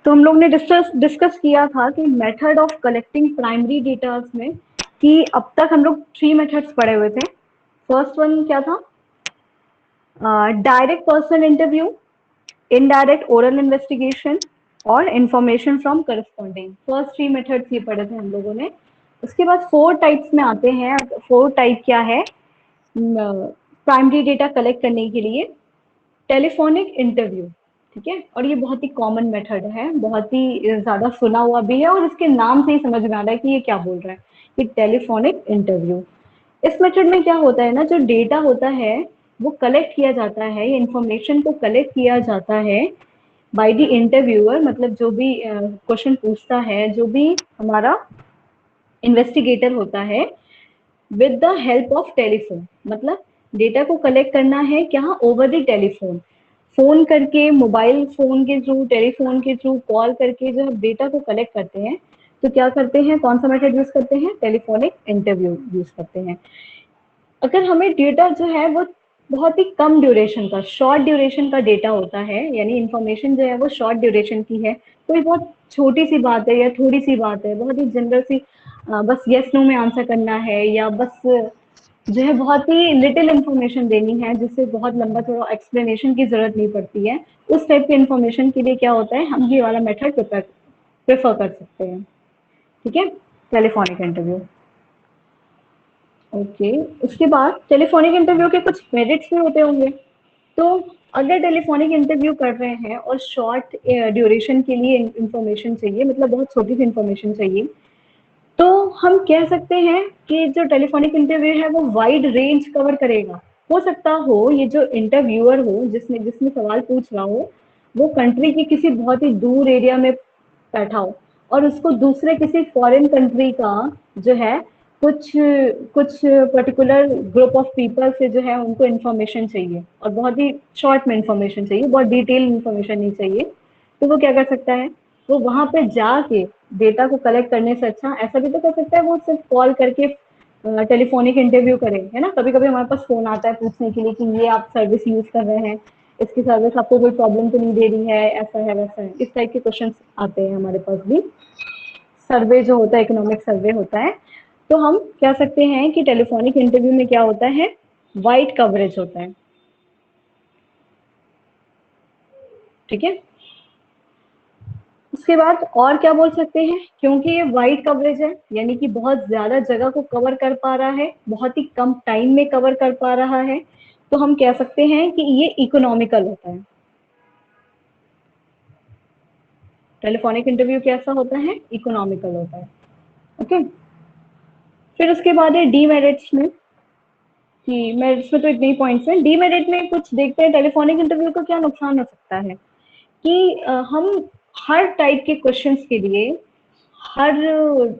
तो हम लोग ने डिस्कस किया था कि method of collecting primary data में, कि अब तक हम लोग 3 मेथड्स पढ़े हुए थे। फर्स्ट वन क्या था? Direct personal interview, indirect oral investigation और information from corresponding. First 3 methods ये पढ़े थे हम लोगों ने। उसके बाद 4 टाइप्स में आते हैं। 4 टाइप क्या है प्राइमरी डेटा कलेक्ट करने के लिए? टेलीफोनिक इंटरव्यू, ठीक है, और ये बहुत ही कॉमन मेथड है, बहुत ही ज्यादा सुना हुआ भी है, और इसके नाम से ही समझ में आ रहा है कि ये क्या बोल रहा है, कि टेलीफोनिक इंटरव्यू। इस मेथड में क्या होता है ना, जो डेटा होता है वो कलेक्ट किया जाता है, ये इंफॉर्मेशन को कलेक्ट किया जाता है बाय द इंटरव्यूअर, मतलब जो भी क्वेश्चन पूछता है, जो भी हमारा इन्वेस्टिगेटर होता है, with the help of telephone. मतलब डेटा को कलेक्ट करना है क्या? ओवर द टेलीफोन, फोन करके, मोबाइल फोन के थ्रू, टेलीफोन के थ्रू कॉल करके जो डेटा को कलेक्ट करते हैं, तो क्या करते हैं, कौन सा मेथड यूज करते हैं? टेलीफोनिक इंटरव्यू यूज करते हैं। अगर हमें डेटा जो है वो बहुत ही कम ड्यूरेशन का, शॉर्ट ड्यूरेशन का डेटा होता है, यानी इन्फॉर्मेशन जो है वो शॉर्ट ड्यूरेशन की है, कोई बहुत छोटी सी बात है या थोड़ी सी बात है, बहुत ही जनरल सी, बस यस नो में आंसर करना है, या बस जो है बहुत ही लिटिल इन्फॉर्मेशन देनी है, जिससे बहुत लंबा थोड़ा एक्सप्लेनेशन की जरूरत नहीं पड़ती है, उस टाइप के इन्फॉर्मेशन के लिए क्या होता है, हम ये वाला मेथड प्रेफर कर सकते हैं। ठीक है, टेलीफोनिक इंटरव्यू। ओके, उसके बाद टेलीफोनिक इंटरव्यू के कुछ मेरिट्स भी होते होंगे। तो अगर टेलीफोनिक इंटरव्यू कर रहे हैं और शॉर्ट ड्यूरेशन के लिए इंफॉर्मेशन चाहिए, मतलब बहुत छोटी सी इंफॉर्मेशन चाहिए, तो हम कह सकते हैं कि जो टेलीफोनिक इंटरव्यू है वो वाइड रेंज कवर करेगा। हो सकता हो ये जो इंटरव्यूअर हो, जिसने जिसने सवाल पूछ रहा हो, वो कंट्री के किसी बहुत ही दूर एरिया में बैठा हो, और उसको दूसरे किसी फॉरेन कंट्री का जो है कुछ कुछ पर्टिकुलर ग्रुप ऑफ पीपल से जो है उनको इन्फॉर्मेशन चाहिए, और बहुत ही शॉर्ट में इन्फॉर्मेशन चाहिए, बहुत डिटेल इन्फॉर्मेशन नहीं चाहिए। तो वो क्या कर सकता है, वो वहां पे जाके डेटा को कलेक्ट करने से अच्छा ऐसा भी तो कर सकता है, वो सिर्फ कॉल करके टेलीफोनिक इंटरव्यू करें, है ना। कभी कभी हमारे पास फोन आता है पूछने के लिए कि ये आप सर्विस यूज कर रहे हैं, इसकी सर्विस आपको कोई प्रॉब्लम तो नहीं दे रही है, ऐसा है वैसा है, इस टाइप के क्वेश्चन आते हैं हमारे पास भी। सर्वे जो होता है, इकोनॉमिक सर्वे होता है, तो हम कह सकते हैं कि टेलीफोनिक इंटरव्यू में क्या होता है, वाइड कवरेज होता है। ठीक है, उसके बाद और क्या बोल सकते हैं, क्योंकि ये वाइड कवरेज है, यानी कि बहुत ज्यादा जगह को कवर कर पा रहा है, बहुत ही कम टाइम में कवर कर पा रहा है, तो हम कह सकते हैं कि ये इकोनॉमिकल होता है। टेलीफोनिक इंटरव्यू कैसा होता है? इकोनॉमिकल होता है। ओके, फिर उसके बाद है डीमेरिट्स में, कि मेरिट्स में तो इतने ही पॉइंट्स हैं, डीमेरिट में कुछ देखते हैं टेलीफोनिक इंटरव्यू का क्या नुकसान हो सकता है, कि हम हर टाइप के क्वेश्चंस के लिए, हर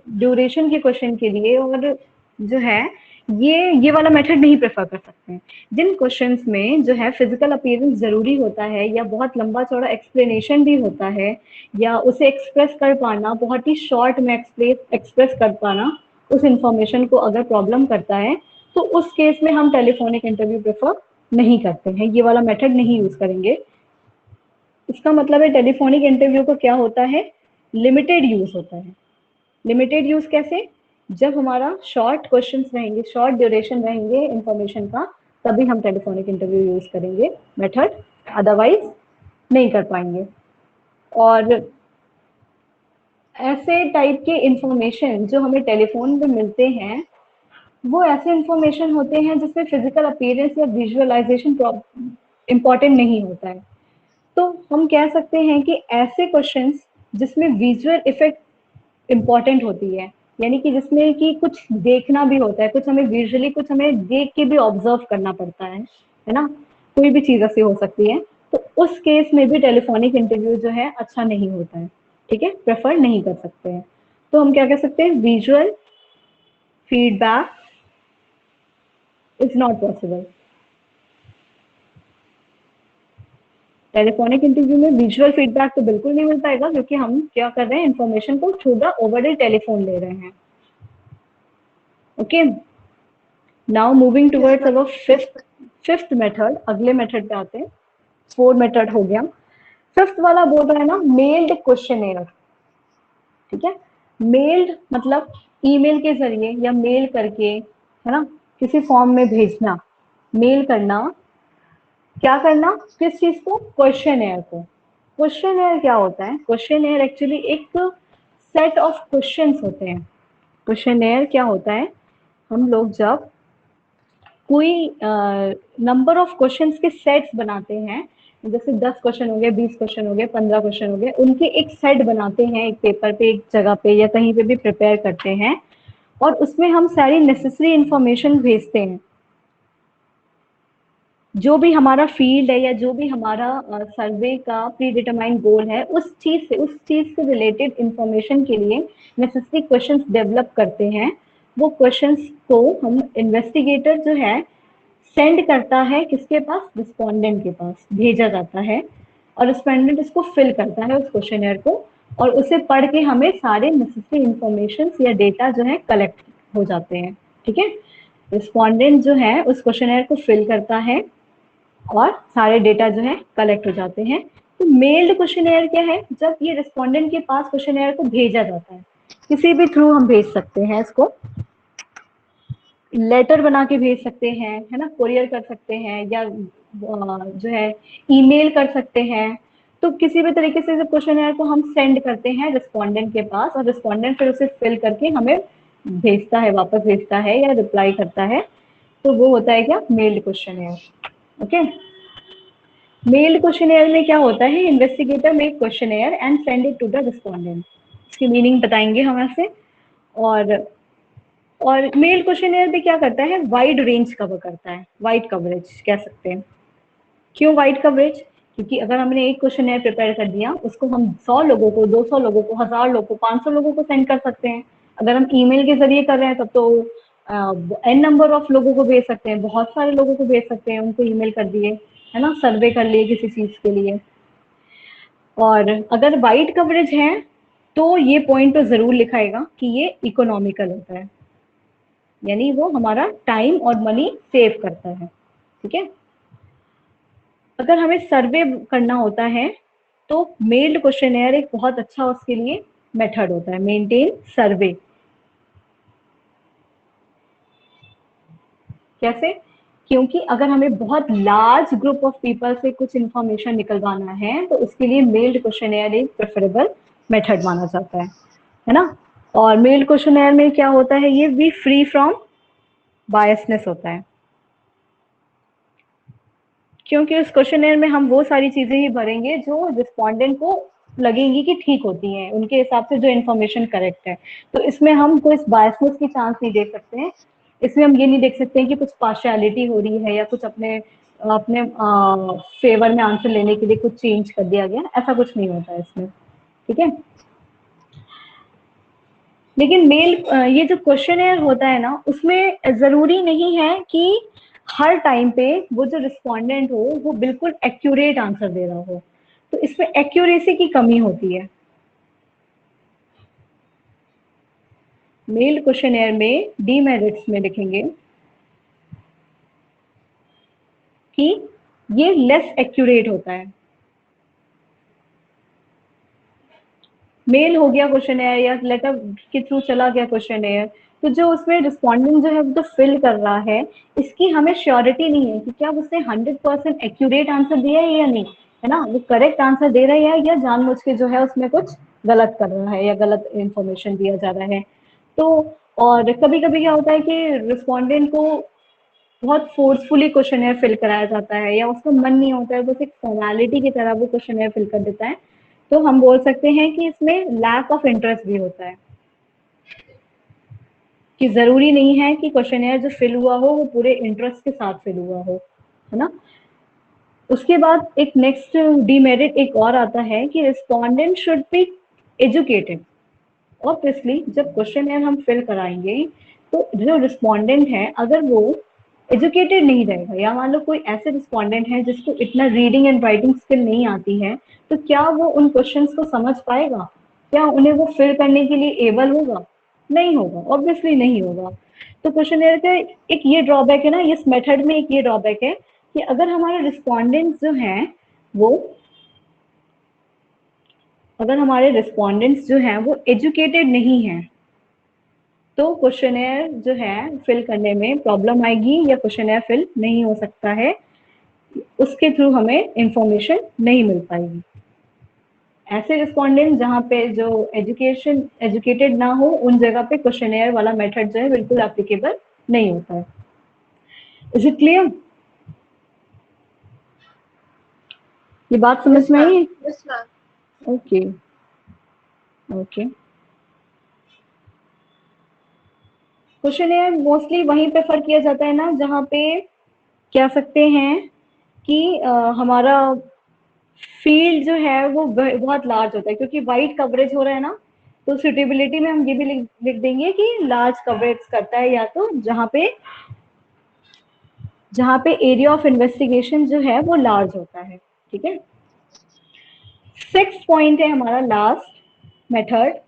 ड्यूरेशन के क्वेश्चन के लिए, और जो है ये वाला मेथड नहीं प्रेफर कर सकते हैं। जिन क्वेश्चंस में जो है फिजिकल अपीयरेंस जरूरी होता है, या बहुत लंबा चौड़ा एक्सप्लेनेशन भी होता है, या उसे एक्सप्रेस कर पाना, बहुत ही शॉर्ट में एक्सप्रेस कर पाना उस इंफॉर्मेशन को अगर प्रॉब्लम करता है, तो उस केस में हम टेलीफोनिक इंटरव्यू प्रेफर नहीं करते हैं, ये वाला मेथड नहीं यूज करेंगे। इसका मतलब है टेलीफोनिक इंटरव्यू का क्या होता है, लिमिटेड यूज होता है। लिमिटेड यूज कैसे? जब हमारा शॉर्ट क्वेश्चंस रहेंगे, शॉर्ट ड्यूरेशन रहेंगे इंफॉर्मेशन का, तभी हम टेलीफोनिक इंटरव्यू यूज करेंगे मेथड, अदरवाइज नहीं कर पाएंगे। और ऐसे टाइप के इंफॉर्मेशन जो हमें टेलीफोन पे मिलते हैं, वो ऐसे इंफॉर्मेशन होते हैं जिसमें फिजिकल अपीयरेंस या विजुअलाइजेशन इंपॉर्टेंट नहीं होता है। तो हम कह सकते हैं कि ऐसे क्वेश्चंस जिसमें विजुअल इफेक्ट इम्पॉर्टेंट होती है, यानी कि जिसमें कि कुछ देखना भी होता है, कुछ हमें विजुअली, कुछ हमें देख के भी ऑब्जर्व करना पड़ता है ना, कोई भी चीज ऐसी हो सकती है, तो उस केस में भी टेलीफोनिक इंटरव्यू जो है अच्छा नहीं होता है। ठीक है, प्रेफर नहीं कर सकते हैं। तो हम क्या कह सकते हैं, visual feedback is not possible. Telephonic interview में विजुअल फीडबैक तो बिल्कुल नहीं मिल पाएगा, क्योंकि हम क्या कर रहे हैं, इन्फॉर्मेशन को through the over the telephone ले रहे हैं। Okay, now moving Yes, towards our fifth method, अगले मेथड पे आते हैं। 4 मेथड हो गया। फिफ्थ वाला बोल रहा है ना मेल्ड क्वेश्चनेयर, ठीक है। मेल्ड मतलब ईमेल के जरिए या मेल करके, है ना, किसी फॉर्म में भेजना, मेल करना, क्या करना, किस चीज को, क्वेश्चनेयर को। क्वेश्चनेयर क्या होता है, क्वेश्चनेयर एक्चुअली एक सेट ऑफ क्वेश्चंस होते हैं। क्वेश्चनेयर क्या होता है, हम लोग जब कोई नंबर ऑफ क्वेश्चंस के सेट्स बनाते हैं, जैसे 10 क्वेश्चन हो गए, 20 क्वेश्चन हो गए, 15 क्वेश्चन हो गए, उनके एक सेट बनाते हैं एक पेपर पे, एक जगह पे या कहीं पे भी प्रिपेयर करते हैं, और उसमें हम सारी नेसेसरी इंफॉर्मेशन भेजते हैं। जो भी हमारा फील्ड है या जो भी हमारा सर्वे का प्री डिटरमाइंड गोल है, उस चीज से रिलेटेड इंफॉर्मेशन के लिए नेसेसरी क्वेश्चंस डेवलप करते हैं। वो क्वेश्चंस को हम इन्वेस्टिगेटर जो है सेंड करता है किसके पास, रिस्पोंडेंट के पास भेजा जाता है, और रिस्पोंडेंट इसको फिल करता है उस क्वेश्चनर को, और उसे पढ़ के हमें सारे नेसेसरी इंफॉर्मेशन या डेटा जो है कलेक्ट हो जाते हैं, ठीक है। रिस्पोंडेंट जो है उस क्वेश्चनर को फिल करता है और सारे डेटा जो है कलेक्ट हो जाते हैं। तो मेल्ड क्वेश्चनर क्या है, जब ये रिस्पोंडेंट के पास क्वेश्चनर को भेजा जाता है, किसी भी थ्रू हम भेज सकते हैं इसको, लेटर बना के भेज सकते हैं, है ना, कोरियर कर सकते हैं, या जो है ईमेल कर सकते हैं। तो किसी भी तरीके से जब क्वेश्चनर को हम सेंड करते हैं रिस्पोंडेंट के पास, और रिस्पोंडेंट फिर उसे फिल करके हमें भेजता है, वापस भेजता है या रिप्लाई करता है, तो वो होता है क्या, mailed questionnaire. Okay. Mailed questionnaire में क्या होता है, investigator make questionnaire and send it to the respondent. इसकी मीनिंग बताएंगे हम ऐसे। और मेल क्वेश्चनर भी क्या करता है, वाइड रेंज कवर करता है, वाइड कवरेज कह सकते हैं। क्यों वाइड कवरेज, क्योंकि अगर हमने एक क्वेश्चनर प्रिपेयर कर दिया, उसको हम 100 लोगों को, 200 लोगों को, 1000 लोगों को, 500 लोगों को सेंड कर सकते हैं। अगर हम ईमेल के जरिए कर रहे हैं तब तो एन नंबर ऑफ लोगों को भेज सकते हैं, बहुत सारे लोगों को भेज सकते हैं, उनको ईमेल कर दिए, है ना, सर्वे कर लिए किसी चीज के लिए। और अगर वाइड कवरेज है तो ये पॉइंट तो जरूर लिखाएगा कि ये इकोनॉमिकल होता है, यानी वो हमारा टाइम और मनी सेव करता है, ठीक है। अगर हमें सर्वे करना होता है तो मेल्ड क्वेश्चनर एक बहुत अच्छा उसके लिए मेथड होता है, मेंटेन सर्वे। कैसे, क्योंकि अगर हमें बहुत लार्ज ग्रुप ऑफ पीपल से कुछ इंफॉर्मेशन निकलवाना है तो उसके लिए मेल्ड क्वेश्चनर एक प्रेफरेबल मेथड माना जाता है ना। और मेल्ड क्वेश्चनर में क्या होता है, ये भी फ्री फ्रॉम बायसनेस होता है, क्योंकि उस क्वेश्चनर में हम वो सारी चीजें ही भरेंगे जो रिस्पोंडेंट को लगेंगी कि ठीक होती हैं, उनके हिसाब से जो इन्फॉर्मेशन करेक्ट है। तो इसमें हम कोई बायसनेस की चांस नहीं देख सकते हैं। इसमें हम ये नहीं देख सकते हैं कि कुछ पार्शियलिटी हो रही है या कुछ अपने अपने फेवर में आंसर लेने के लिए कुछ चेंज कर दिया गया, ऐसा कुछ नहीं होता है इसमें, ठीक है। लेकिन मेल ये जो क्वेश्चनर होता है ना, उसमें जरूरी नहीं है कि हर टाइम पे वो जो रिस्पोंडेंट हो वो बिल्कुल एक्यूरेट आंसर दे रहा हो, तो इसमें एक्यूरेसी की कमी होती है। मेल क्वेश्चनर में डीमेरिट्स में लिखेंगे कि ये लेस एक्यूरेट होता है। मेल हो गया क्वेश्चनर या लेटर के थ्रू चला गया क्वेश्चनर, तो जो उसमें रिस्पोंडेंट जो है वो तो फिल कर रहा है, इसकी हमें श्योरिटी नहीं है कि क्या उसने 100% एक्यूरेट आंसर दिया है या नहीं, है ना, वो करेक्ट आंसर दे रहा है या जानबूझ के जो है उसमें कुछ गलत कर रहा है या गलत इंफॉर्मेशन दिया जा रहा है। तो और कभी कभी क्या होता है कि रिस्पोंडेंट को बहुत फोर्सफुली क्वेश्चनर फिल कराया जाता है, या उसका मन नहीं होता है, बस एक फॉर्मेलिटी की तरह वो क्वेश्चनर फिल कर देता है, तो हम बोल सकते हैं कि इसमें लैक ऑफ इंटरेस्ट भी होता है, कि जरूरी नहीं है कि क्वेश्चनर जो फिल हुआ हो वो पूरे इंटरेस्ट के साथ फिल हुआ हो, है ना। उसके बाद एक नेक्स्ट डीमेरिट एक और आता है कि respondent should be educated. Obviously जब क्वेश्चनर हम फिल कराएंगे तो जो रिस्पोंडेंट है अगर वो एजुकेटेड नहीं रहेगा, या मान लो कोई ऐसे रिस्पोंडेंट है जिसको इतना रीडिंग एंड राइटिंग स्किल नहीं आती है, तो क्या वो उन क्वेश्चंस को समझ पाएगा, क्या उन्हें वो फिल करने के लिए एबल होगा, नहीं होगा, ऑब्वियसली नहीं होगा। तो क्वेश्चनर का एक ये ड्रॉबैक है ना, इस मेथड में एक ये ड्रॉबैक है कि अगर हमारे रिस्पोंडेंट जो हैं वो अगर हमारे रिस्पोंडेंट्स जो हैं वो एजुकेटेड नहीं हैं तो क्वेश्चनेयर जो है फिल करने में प्रॉब्लम आएगी या क्वेश्चनेयर फिल नहीं हो सकता है, उसके थ्रू हमें इंफॉर्मेशन नहीं मिल पाएगी। ऐसे रिस्पोंडेंट जहाँ पे जो एजुकेटेड ना हो उन जगह पे क्वेश्चनेयर वाला मेथड जो है बिल्कुल एप्लीकेबल नहीं होता है। Is it clear? ये बात समझ में आई? Okay okay. क्वेश्चनेयर मोस्टली वहीं पे फर्क किया जाता है ना जहाँ पे कह सकते हैं कि हमारा फील्ड जो है वो बहुत लार्ज होता है, क्योंकि वाइड कवरेज हो रहा है ना, तो सुटेबिलिटी में हम ये भी लिख देंगे कि लार्ज कवरेज करता है, या तो जहाँ पे एरिया ऑफ इन्वेस्टिगेशन जो है वो लार्ज होता है। ठीक है। 6 पॉइंट है हमारा last method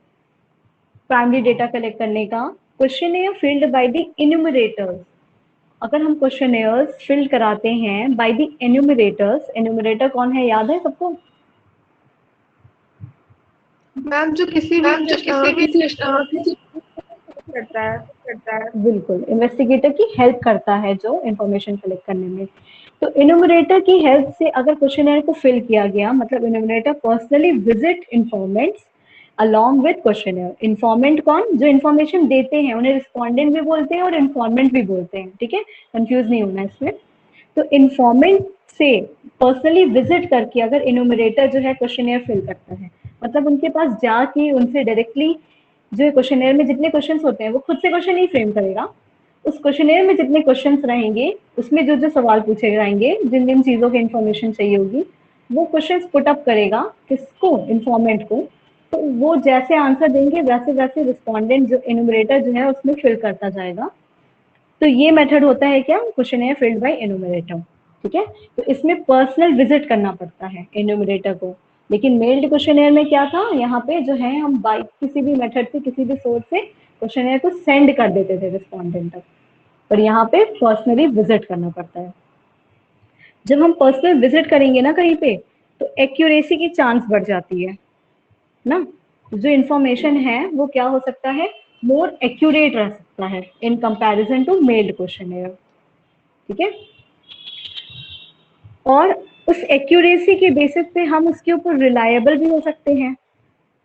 primary data collect करने का, क्वेश्चनेयर फिल्ड बाय द इन्यूमरेटर्स। अगर हम क्वेश्चनेयर्स फिल कराते हैं बाय द एन्यूमरेटर्स, एन्यूमरेटर कौन है याद है सबको? मैम जो किसी भी किसी करता है। बिल्कुल, इन्वेस्टिगेटर की हेल्प करता है जो इंफॉर्मेशन कलेक्ट करने में। तो इन्यूमरेटर की हेल्प से अगर क्वेश्चनर को फिल किया गया, मतलब enumerator personally visit informants along with questionnaire. Informant कौन? जो इन्फॉर्मेशन देते हैं उन्हें रिस्पॉन्डेंट भी बोलते हैं और इन्फॉर्मेंट भी बोलते हैं। ठीक है, कंफ्यूज नहीं होना इसमें। तो इन्फॉर्मेंट से पर्सनली विजिट करके अगर इन्यूमरेटर जो है क्वेश्चनर फिल करता है, मतलब उनके पास जाके उनसे डायरेक्टली, जो क्वेश्चनेयर में जितने क्वेश्चंस होते हैं वो खुद से क्वेश्चन नहीं फ्रेम करेगा, उस क्वेश्चनेयर में जितने क्वेश्चंस रहेंगे उसमें जो जो सवाल पूछे जाएंगे, जिन जिन चीजों की इन्फॉर्मेशन चाहिए होगी, वो क्वेश्चंस पुट अप करेगा किसको? इन्फॉर्मेंट को। तो वो जैसे आंसर देंगे वैसे वैसे रिस्पॉन्डेंट जो इन्यूमरेटर जो है उसमें फिल करता जाएगा। तो ये मेथड होता है क्या? Questionnaire filled by enumerator. ठीक है। तो इसमें पर्सनल विजिट करना पड़ता है इन्यूमरेटर को। लेकिन मेल्ड क्वेश्चनेयर में क्या था, यहाँ पे जो है हम बाई किसी भी मेथड से, किसी भी सोर्स से क्वेश्चनेयर को सेंड कर देते थे रिस्पॉन्डेंट तक, पर यहाँ पे पर्सनली विजिट करना पड़ता है। जब हम पर्सनल विजिट करेंगे ना कहीं पे, तो एक्यूरेसी की चांस बढ़ जाती है ना। जो इंफॉर्मेशन है वो क्या हो सकता है? मोर एक्यूरेट रह सकता है in comparison to mailed questionnaire. ठीक है। और उस एक्यूरेसी के बेसिस पे हम उसके ऊपर रिलायबल भी हो सकते हैं,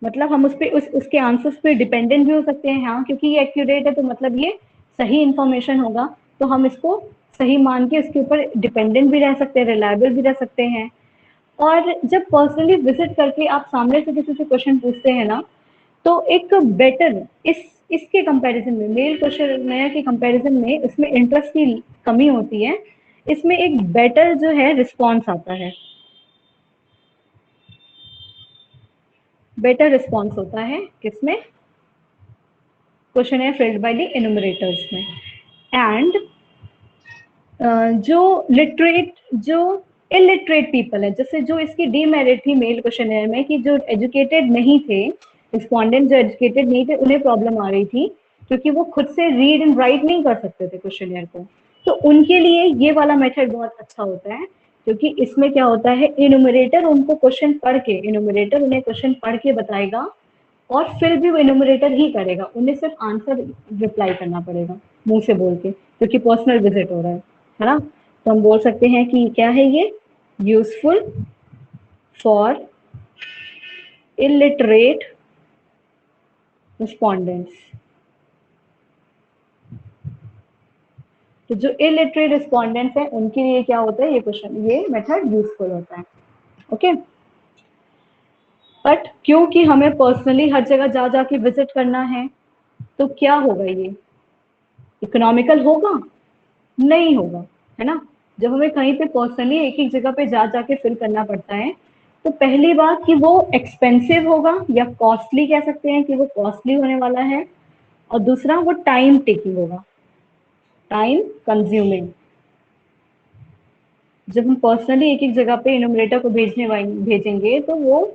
मतलब हम उस पे उसके आंसर्स पे डिपेंडेंट भी हो सकते हैं। हाँ, क्योंकि ये एक्यूरेट है तो मतलब ये सही इंफॉर्मेशन होगा, तो हम इसको सही मान के इसके ऊपर डिपेंडेंट भी रह सकते हैं, रिलायबल भी रह सकते हैं। और जब पर्सनली विजिट करके आप सामने से किसी से क्वेश्चन पूछते हैं ना, तो एक बेटर इसके कंपैरिजन में, मेल क्वेश्चन के कंपैरिजन में इसमें इंटरेस्ट की कमी होती है, इसमें एक बेटर जो है रिस्पॉन्स आता है, बेटर रिस्पॉन्स होता है किसमें? क्वेश्चन है फिल्ड बाय द इन्यूमरेटर्स में। एंड जो लिटरेट, जो इलिटरेट पीपल है, जैसे जो इसकी डीमेरिट थी मेल क्वेश्चनेयर में कि जो एजुकेटेड नहीं थे, रिस्पॉन्डेंट जो एजुकेटेड नहीं थे उन्हें प्रॉब्लम आ रही थी, क्योंकि वो खुद से रीड एंड राइट नहीं कर सकते थे क्वेश्चनेयर को। तो उनके लिए ये वाला मेथड बहुत अच्छा होता है, क्योंकि इसमें क्या होता है, इन्यूमरेटर उनको क्वेश्चन पढ़ के, इन्यूमरेटर उन्हें क्वेश्चन पढ़ के बताएगा और फिर भी वो इन्यूमरेटर ही करेगा, उन्हें सिर्फ आंसर रिप्लाई करना पड़ेगा मुंह से बोल के, क्योंकि पर्सनल विजिट हो रहा है ना। तो हम बोल सकते हैं कि क्या है ये? Useful for illiterate respondents. तो जो इलिटरेट रिस्पॉन्डेंट्स हैं उनके लिए क्या होता है, ये क्वेश्चन, ये मेथड यूजफुल होता है। ओके। बट क्योंकि हमें पर्सनली हर जगह जा जाके विजिट करना है, तो क्या होगा, ये इकोनॉमिकल होगा? नहीं होगा, है ना। जब हमें कहीं पे पर्सनली एक एक जगह पे जा जाके फिल करना पड़ता है, तो पहली बात कि वो एक्सपेंसिव होगा, या कॉस्टली कह सकते हैं कि वो कॉस्टली होने वाला है, और दूसरा वो टाइम टेकिंग होगा, टाइम कंज्यूमिंग। जब हम पर्सनली एक एक जगह पे इन्यूमरेटर को भेजेंगे तो वो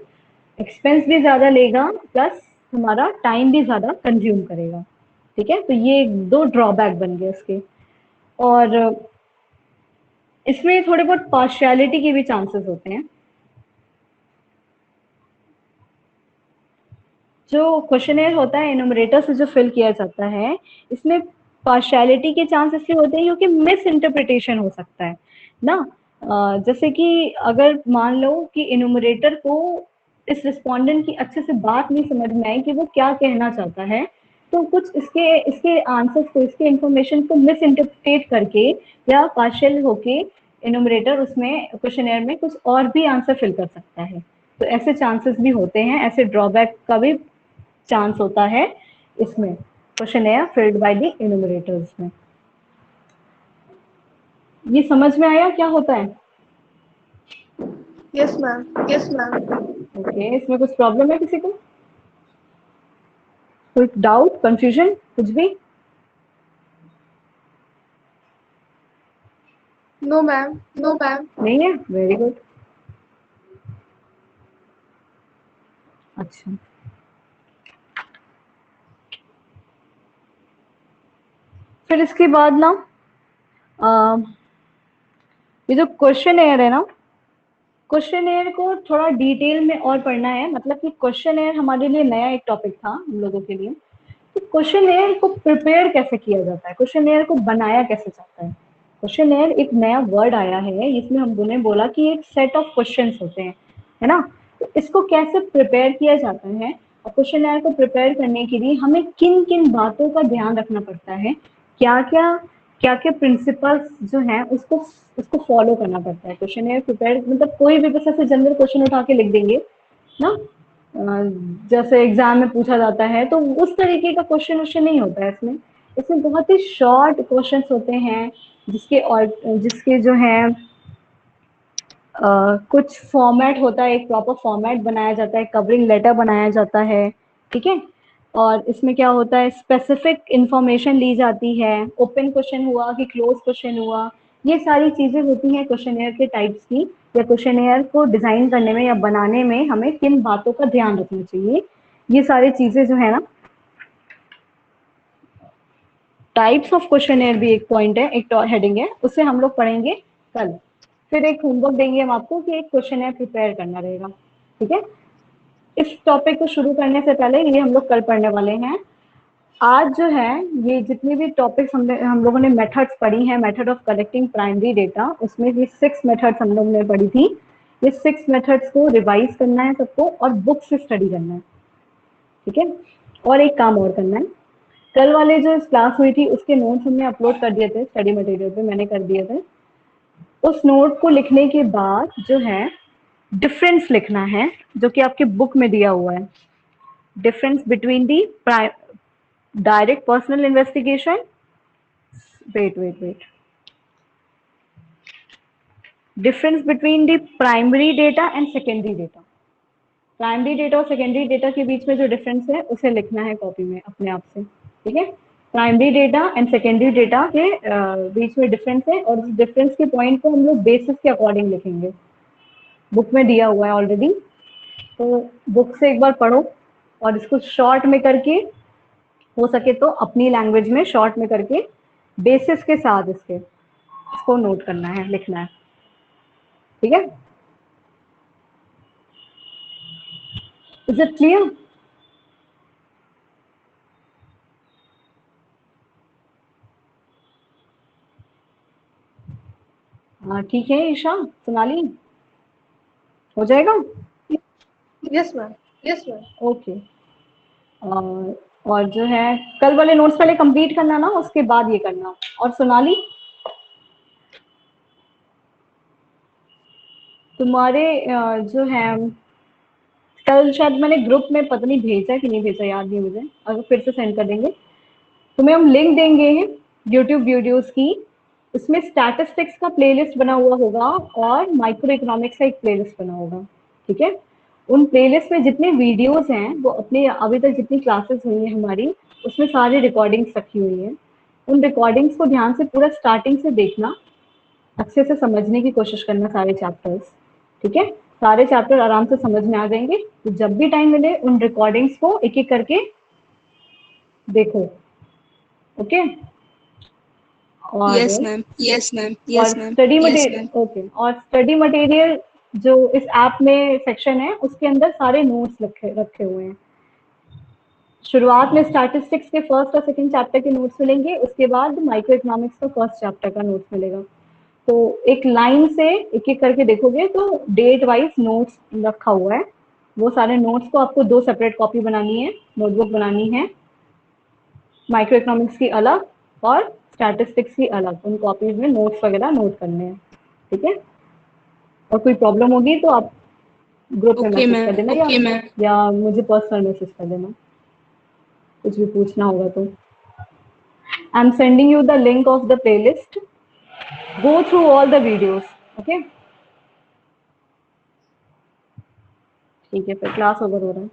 एक्सपेंस भी ज्यादा लेगा, प्लस हमारा टाइम भी ज्यादा कंज्यूम करेगा। ठीक है। तो ये दो ड्रॉबैक बन गए इसके। और इसमें थोड़े बहुत पार्शियलिटी के भी चांसेस होते हैं। जो क्वेश्चनेयर होता है एनुमरेटर से जो फिल किया जाता है, इसमें पार्शियलिटी के चांस इसलिए होते हैं क्योंकि मिस इंटरप्रिटेशन हो सकता है ना। जैसे कि अगर मान लो कि एनुमरेटर को इस रिस्पोंडेंट की अच्छे से बात नहीं समझ में आई कि वो क्या कहना चाहता है, तो कुछ इसके इसके आंसर्स को, इसके इंफॉर्मेशन को मिस इंटरप्रेट करके या पार्शियल होके एनुमरेटर उसमें क्वेश्चनेयर में कुछ और भी आंसर फिल कर सकता है। तो ऐसे चांसेस भी होते हैं, ऐसे ड्रॉबैक का भी चांस होता है इसमें क्वेश्चनेयर फिल्ड बाय द एनुमरेटर्स में। ये समझ में आया क्या होता है? Yes ma'am. Yes ma'am. Okay, इसमें कुछ प्रॉब्लम है किसी को? कोई डाउट, कंफ्यूजन, कुछ भी? No ma'am. No ma'am. नहीं है? Very good. अच्छा, फिर इसके बाद ना ये जो क्वेश्चनेयर है ना, क्वेश्चनेयर को थोड़ा डिटेल में और पढ़ना है। मतलब कि क्वेश्चनेयर हमारे लिए नया एक टॉपिक था हम लोगों के लिए। तो क्वेश्चनेयर को प्रिपेयर कैसे किया जाता है, क्वेश्चनेयर को बनाया कैसे जाता है? क्वेश्चनेयर एक नया वर्ड आया है, इसमें हम दोनों ने बोला कि एक सेट ऑफ क्वेश्चंस होते हैं, है ना। तो इसको कैसे प्रिपेयर किया जाता है, और क्वेश्चनेयर को प्रिपेयर करने के लिए हमें किन किन बातों का ध्यान रखना पड़ता है, क्या क्या प्रिंसिपल्स जो हैं उसको उसको फॉलो करना पड़ता है। क्वेश्चनेयर प्रिपेयर मतलब कोई भी बस ऐसे जनरल क्वेश्चन उठा के लिख देंगे ना, जैसे एग्जाम में पूछा जाता है, तो उस तरीके का क्वेश्चन नहीं होता है इसमें। इसमें बहुत ही शॉर्ट क्वेश्चंस होते हैं जिसके जो है कुछ फॉर्मेट होता है, एक प्रॉपर फॉर्मेट बनाया जाता है, कवरिंग लेटर बनाया जाता है, ठीक है। और इसमें क्या होता है, स्पेसिफिक इंफॉर्मेशन ली जाती है, ओपन क्वेश्चन हुआ कि क्लोज क्वेश्चन हुआ, ये सारी चीजें होती हैं क्वेश्चनेयर के टाइप्स की। या क्वेश्चनेयर को डिजाइन करने में या बनाने में हमें किन बातों का ध्यान रखना चाहिए, ये सारी चीजें जो है ना। टाइप्स ऑफ क्वेश्चनेयर भी एक पॉइंट है, एक हेडिंग है, उसे हम लोग पढ़ेंगे कल। फिर एक होमवर्क देंगे हम आपको कि एक क्वेश्चनेयर प्रिपेयर करना रहेगा, ठीक है। इस टॉपिक को शुरू करने से पहले ये हम लोग कल पढ़ने वाले हैं। आज जो है ये जितनी भी टॉपिक्स हम लोगों ने मेथड्स पढ़ी हैं, method of collecting primary data, उसमें ये 6 मेथड्स हम लोग ने पढ़ी थी। ये 6 मेथड्स को रिवाइज करना है सबको और बुक से स्टडी करना है, ठीक है। और एक काम और करना है, कल वाले जो क्लास हुई थी उसके नोट्स हमने अपलोड कर दिए थे स्टडी मटेरियल पे, मैंने कर दिए थे। उस नोट को लिखने के बाद जो है डिफरेंस लिखना है, जो कि आपके बुक में दिया हुआ है। Difference between the direct personal investigation, wait difference between the primary data and secondary data. Primary data और सेकेंडरी डेटा के बीच में जो डिफरेंस है उसे लिखना है कॉपी में अपने आप से, ठीक है। Primary data and secondary data के बीच में डिफरेंस है, और उस डिफरेंस के पॉइंट को हम लोग बेसिस के अकॉर्डिंग लिखेंगे। बुक में दिया हुआ है ऑलरेडी, तो बुक से एक बार पढ़ो और इसको शॉर्ट में करके, हो सके तो अपनी लैंग्वेज में शॉर्ट में करके बेसिस के साथ इसको नोट करना है, लिखना है, ठीक है। Is it clear? हाँ ठीक है ईशा, सोनाली, हो जाएगा? Yes ma'am. Yes ma'am. Okay. और जो है कल वाले नोट्स पहले कंप्लीट करना ना, उसके बाद ये करना। और सोनाली, तुम्हारे जो है कल शायद मैंने ग्रुप में पता नहीं भेजा कि नहीं भेजा, याद नहीं मुझे, अगर फिर से सेंड कर देंगे। तुम्हें हम लिंक देंगे यूट्यूब वीडियोस की, उसमें स्टैटिस्टिक्स का प्लेलिस्ट बना हुआ होगा और माइक्रो इकोनॉमिक्स का एक प्लेलिस्ट बना होगा, ठीक है। उन प्लेलिस्ट में जितने वीडियोस हैं वो अपने अभी तक जितनी क्लासेस हुई हैं हमारी, उसमें सारी रिकॉर्डिंग्स रखी हुई हैं। उन रिकॉर्डिंग्स को ध्यान से पूरा स्टार्टिंग से देखना, अच्छे से समझने की कोशिश करना सारे चैप्टर्स, ठीक है। सारे चैप्टर आराम से समझ में आ जाएंगे। तो जब भी टाइम मिले उन रिकॉर्डिंग्स को एक एक करके देखो, ओके। और यस मैम। Yes ma'am. और yes ma'am. Study yes material, ma'am. Okay, और स्टडी मटेरियल जो इस ऐप में सेक्शन है उसके अंदर सारे नोट्स रखे हुए हैं, शुरुआत में स्टैटिस्टिक्स के फर्स्ट और सेकंड चैप्टर के नोट्स मिलेंगे, उसके बाद माइक्रो इकोनॉमिक्स का फर्स्ट चैप्टर का नोट्स मिलेगा। तो एक लाइन से एक एक करके देखोगे तो डेट वाइज नोट्स रखा हुआ है। वो सारे नोट्स को आपको 2 सेपरेट कॉपी बनानी है, नोटबुक बनानी है, माइक्रो इकोनॉमिक्स की अलग और स्टैटिस्टिक्स की अलग। उन कॉपीज में नोट्स वगैरह नोट करने हैं, ठीक है। और कोई प्रॉब्लम होगी तो आप ग्रुप में ओके मैसेज कर मैम। देना या मुझे पर्सनल मैसेज कर देना, कुछ भी पूछना होगा तो। I am sending you the link of the playlist, go through all the videos, okay. ठीक है, फिर क्लास ओवर हो रहा है।